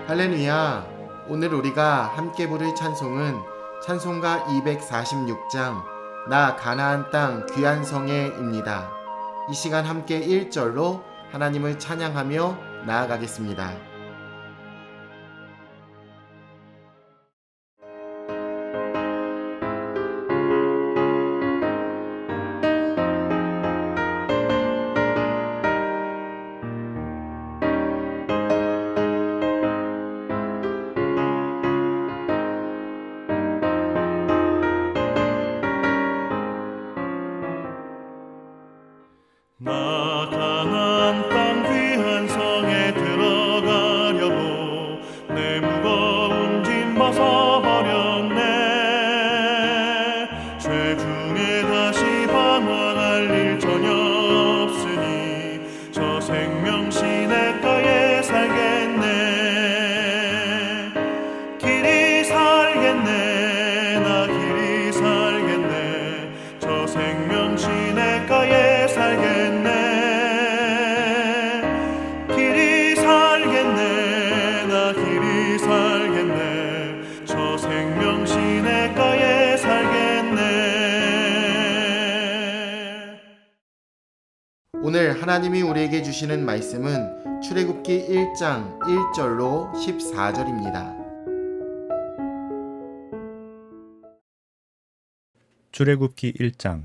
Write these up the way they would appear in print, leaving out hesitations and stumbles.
할렐루야! 오늘 우리가 함께 부를 찬송은 찬송가 246장 나 가나안 땅 귀한 성에입니다. 이 시간 함께 1절로 하나님을 찬양하며 나아가겠습니다. 나 가나안 땅 귀한 성에 들어가려고 내 무거운 짐 벗어버렸네. 죄 중에 다시 방황할 일 전혀 없으니 저 생명 시냇가에 살겠네. 길이 살겠네. 나 길이 살겠네. 저 생명 시냇가에 살겠네. 길이 살겠네. 나 길이 살겠네. 저 생명 시냇가에 살겠네. 오늘 하나님이 우리에게 주시는 말씀은 출애굽기 1장 1절로 14절입니다. 출애굽기 1장.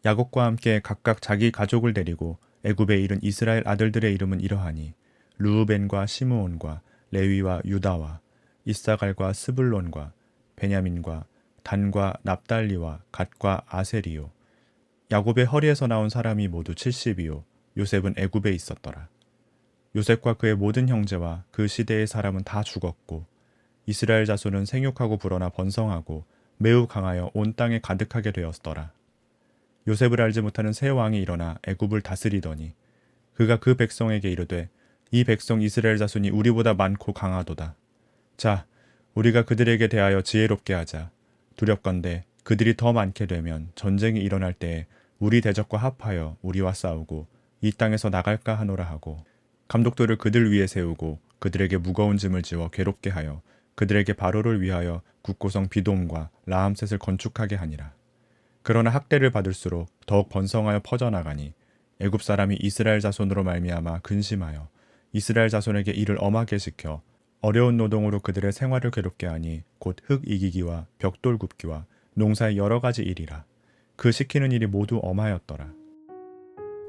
야곱과 함께 각각 자기 가족을 데리고 애굽에 이른 이스라엘 아들들의 이름은 이러하니 르우벤과 시므온과 레위와 유다와 이사갈과 스불론과 베냐민과 단과 납달리와 갓과 아셀이요. 야곱의 허리에서 나온 사람이 모두 70이요. 요셉은 애굽에 있었더라. 요셉과 그의 모든 형제와 그 시대의 사람은 다 죽었고 이스라엘 자손은 생육하고 불어나 번성하고 매우 강하여 온 땅에 가득하게 되었더라. 요셉을 알지 못하는 새 왕이 일어나 애굽을 다스리더니 그가 그 백성에게 이르되 이 백성 이스라엘 자손이 우리보다 많고 강하도다. 자, 우리가 그들에게 대하여 지혜롭게 하자. 두렵건대 그들이 더 많게 되면 전쟁이 일어날 때에 우리 대적과 합하여 우리와 싸우고 이 땅에서 나갈까 하노라 하고 감독들을 그들 위에 세우고 그들에게 무거운 짐을 지워 괴롭게 하여 그들에게 바로를 위하여 국고성 비돔과 라암셋을 건축하게 하니라. 그러나 학대를 받을수록 더욱 번성하여 퍼져나가니 애굽 사람이 이스라엘 자손으로 말미암아 근심하여 이스라엘 자손에게 일을 엄하게 시켜 어려운 노동으로 그들의 생활을 괴롭게 하니 곧 흙 이기기와 벽돌 굽기와 농사의 여러 가지 일이라. 그 시키는 일이 모두 엄하였더라.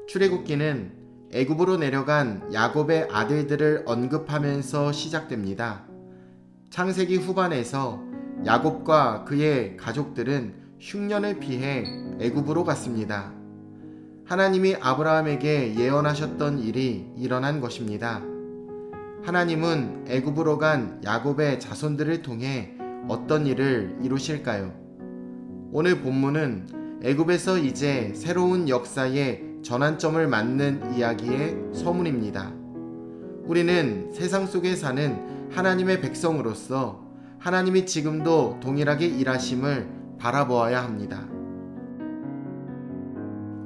출애굽기는 애굽으로 내려간 야곱의 아들들을 언급하면서 시작됩니다. 창세기 후반에서 야곱과 그의 가족들은 흉년을 피해 애굽으로 갔습니다. 하나님이 아브라함에게 예언하셨던 일이 일어난 것입니다. 하나님은 애굽으로 간 야곱의 자손들을 통해 어떤 일을 이루실까요? 오늘 본문은 애굽에서 이제 새로운 역사의 전환점을 맞는 이야기의 서문입니다. 우리는 세상 속에 사는 하나님의 백성으로서 하나님이 지금도 동일하게 일하심을 바라보아야 합니다.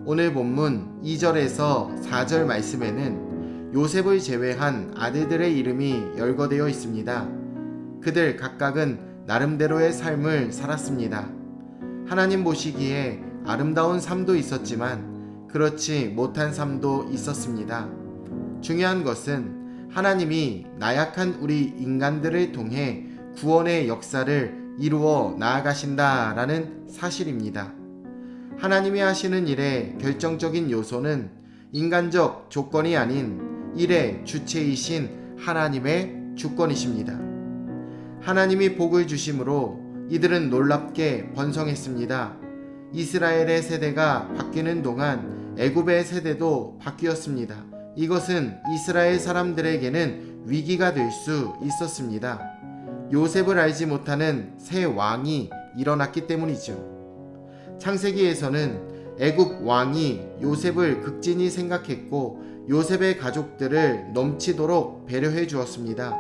오늘 본문 2절에서 4절 말씀에는 요셉을 제외한 아들들의 이름이 열거되어 있습니다. 그들 각각은 나름대로의 삶을 살았습니다. 하나님 보시기에 아름다운 삶도 있었지만 그렇지 못한 삶도 있었습니다. 중요한 것은 하나님이 나약한 우리 인간들을 통해 구원의 역사를 이루어 나아가신다라는 사실입니다. 하나님이 하시는 일의 결정적인 요소는 인간적 조건이 아닌 일의 주체이신 하나님의 주권이십니다. 하나님이 복을 주심으로 이들은 놀랍게 번성했습니다. 이스라엘의 세대가 바뀌는 동안 애굽의 세대도 바뀌었습니다. 이것은 이스라엘 사람들에게는 위기가 될 수 있었습니다. 요셉을 알지 못하는 새 왕이 일어났기 때문이죠. 창세기에서는 애굽 왕이 요셉을 극진히 생각했고 요셉의 가족들을 넘치도록 배려해 주었습니다.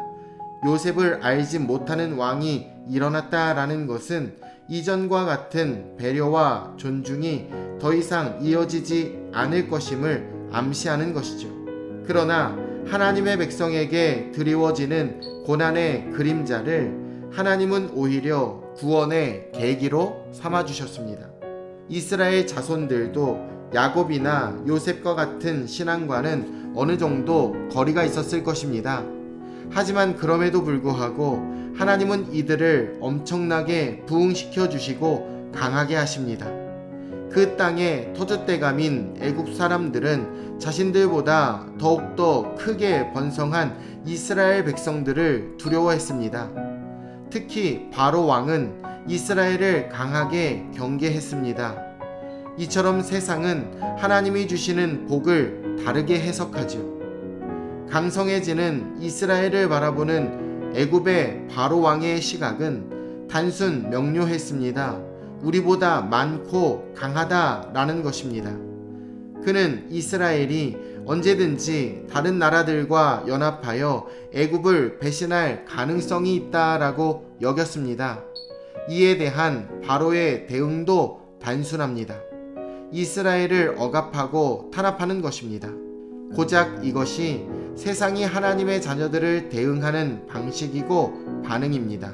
요셉을 알지 못하는 왕이 일어났다라는 것은 이전과 같은 배려와 존중이 더 이상 이어지지 않을 것임을 암시하는 것이죠. 그러나 하나님의 백성에게 드리워지는 고난의 그림자를 하나님은 오히려 구원의 계기로 삼아주셨습니다. 이스라엘 자손들도 야곱이나 요셉과 같은 신앙과는 어느 정도 거리가 있었을 것입니다. 하지만 그럼에도 불구하고 하나님은 이들을 엄청나게 부흥시켜 주시고 강하게 하십니다. 그 땅의 터줏대감인 애굽 사람들은 자신들보다 더욱더 크게 번성한 이스라엘 백성들을 두려워했습니다. 특히 바로 왕은 이스라엘을 강하게 경계했습니다. 이처럼 세상은 하나님이 주시는 복을 다르게 해석하죠. 강성해지는 이스라엘을 바라보는 애굽의 바로 왕의 시각은 단순 명료했습니다. 우리보다 많고 강하다라는 것입니다. 그는 이스라엘이 언제든지 다른 나라들과 연합하여 애굽을 배신할 가능성이 있다라고 여겼습니다. 이에 대한 바로의 대응도 단순합니다. 이스라엘을 억압하고 탄압하는 것입니다. 고작 이것이 세상이 하나님의 자녀들을 대응하는 방식이고 반응입니다.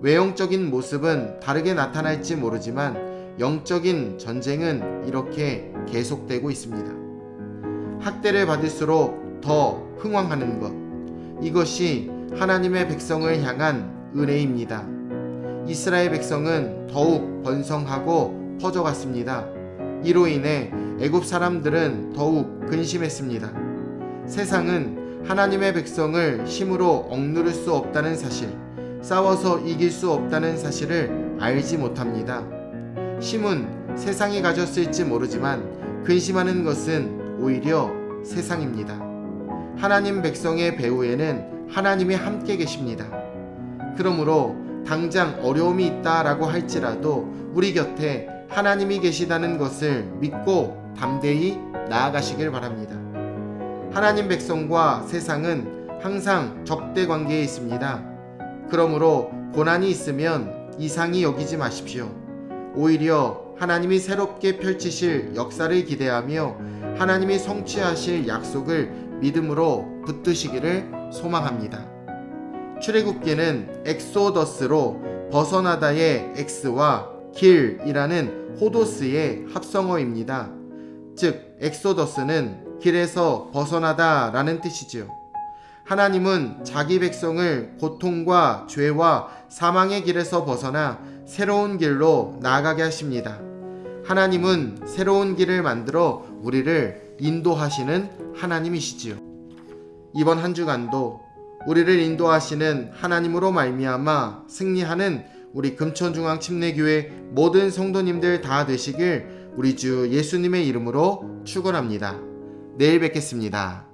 외형적인 모습은 다르게 나타날지 모르지만 영적인 전쟁은 이렇게 계속되고 있습니다. 학대를 받을수록 더 흥왕하는 것, 이것이 하나님의 백성을 향한 은혜입니다. 이스라엘 백성은 더욱 번성하고 퍼져갔습니다. 이로 인해 애굽 사람들은 더욱 근심했습니다. 세상은 하나님의 백성을 힘으로 억누를 수 없다는 사실, 싸워서 이길 수 없다는 사실을 알지 못합니다. 힘은 세상이 가졌을지 모르지만 근심하는 것은 오히려 세상입니다. 하나님 백성의 배후에는 하나님이 함께 계십니다. 그러므로 당장 어려움이 있다라고 할지라도 우리 곁에 하나님이 계시다는 것을 믿고 담대히 나아가시길 바랍니다. 하나님 백성과 세상은 항상 적대 관계에 있습니다. 그러므로 고난이 있으면 이상히 여기지 마십시오. 오히려 하나님이 새롭게 펼치실 역사를 기대하며 하나님이 성취하실 약속을 믿음으로 붙드시기를 소망합니다. 출애굽기는 엑소더스로 벗어나다의 엑스와 길이라는 호도스의 합성어입니다. 즉 엑소더스는 길에서 벗어나다 라는 뜻이지요. 하나님은 자기 백성을 고통과 죄와 사망의 길에서 벗어나 새로운 길로 나아가게 하십니다. 하나님은 새로운 길을 만들어 우리를 인도하시는 하나님이시지요. 이번 한 주간도 우리를 인도하시는 하나님으로 말미암아 승리하는 우리 금천중앙침례교회 모든 성도님들 다 되시길 우리 주 예수님의 이름으로 축원합니다. 내일 뵙겠습니다.